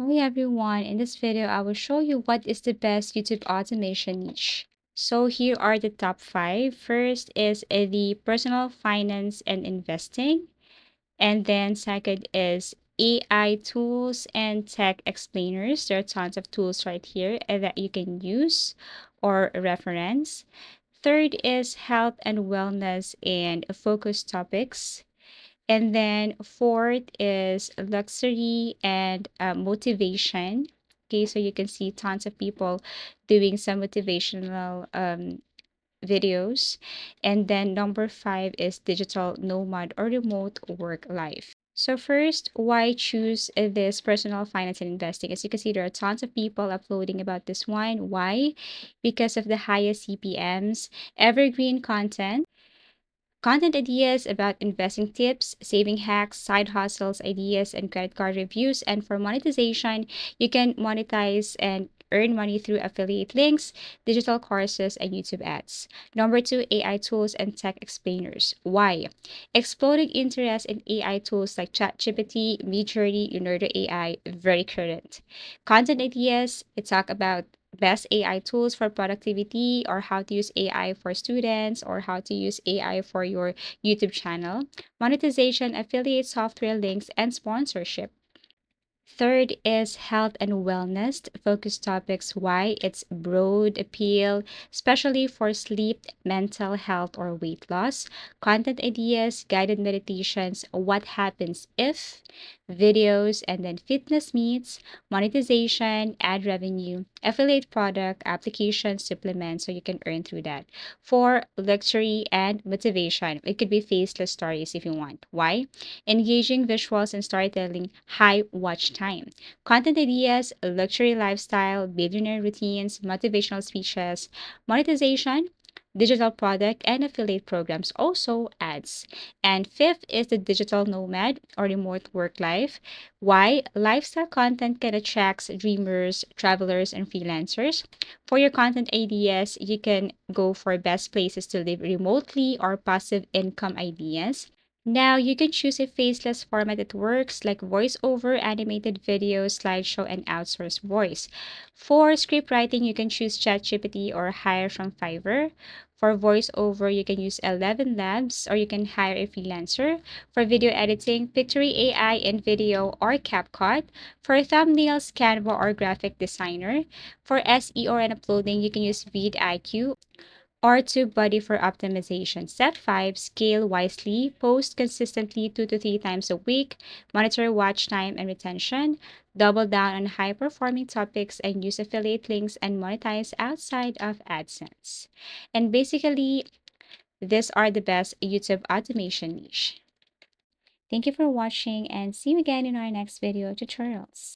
Hi everyone, in this video I will show you what is the best YouTube automation niche. So here are the top 5. First is the personal finance and investing. And then second is AI tools and tech explainers. There are tons of tools right here that you can use or reference. Third is health and wellness and focus topics. And then fourth is luxury and motivation. Okay, so you can see tons of people doing some motivational videos. And then number 5 is digital nomad or remote work life. So first, why choose this personal finance and investing? As you can see, there are tons of people uploading about this one. Why? Because of the highest CPMs, evergreen content ideas about investing tips, saving hacks, side hustles, ideas, and credit card reviews. And for monetization, you can monetize and earn money through affiliate links, digital courses, and YouTube ads. Number 2, AI tools and tech explainers. Why? Exploding interest in AI tools like ChatGPT, Midjourney, Leonardo AI, very current. Content ideas, it talk about best AI tools for productivity or how to use AI for students or how to use AI for your YouTube channel, monetization, affiliate software links, and sponsorship. Third is health and wellness focused topics. Why? It's broad appeal, especially for sleep, mental health, or weight loss. Content ideas, guided meditations, what happens if, videos, and then fitness meets, monetization, ad revenue, affiliate product, application, supplements, so you can earn through that. For luxury and motivation, it could be faceless stories if you want. Why? Engaging visuals and storytelling, high watch time. Content ideas, luxury lifestyle, billionaire routines, motivational speeches, monetization, digital product, and affiliate programs, also ads. And fifth is the digital nomad or remote work life. Why? Lifestyle content can attract dreamers, travelers, and freelancers. For your content ideas, you can go for best places to live remotely or passive income ideas. Now you can choose a faceless format that works like voiceover, animated video, slideshow, and outsource voice. For script writing, you can choose ChatGPT or hire from Fiverr. For voiceover, you can use 11 Labs or you can hire a freelancer. For video editing, Pictory AI in video or CapCut. For thumbnails, Canva or graphic designer. For SEO and uploading, you can use vidIQ or TubeBuddy for optimization. Step 5, scale wisely. Post consistently 2 to 3 times a week. Monitor watch time and retention. Double down on high performing topics and use affiliate links and monetize outside of AdSense. And basically, these are the best YouTube automation niche. Thank you for watching and see you again in our next video tutorials.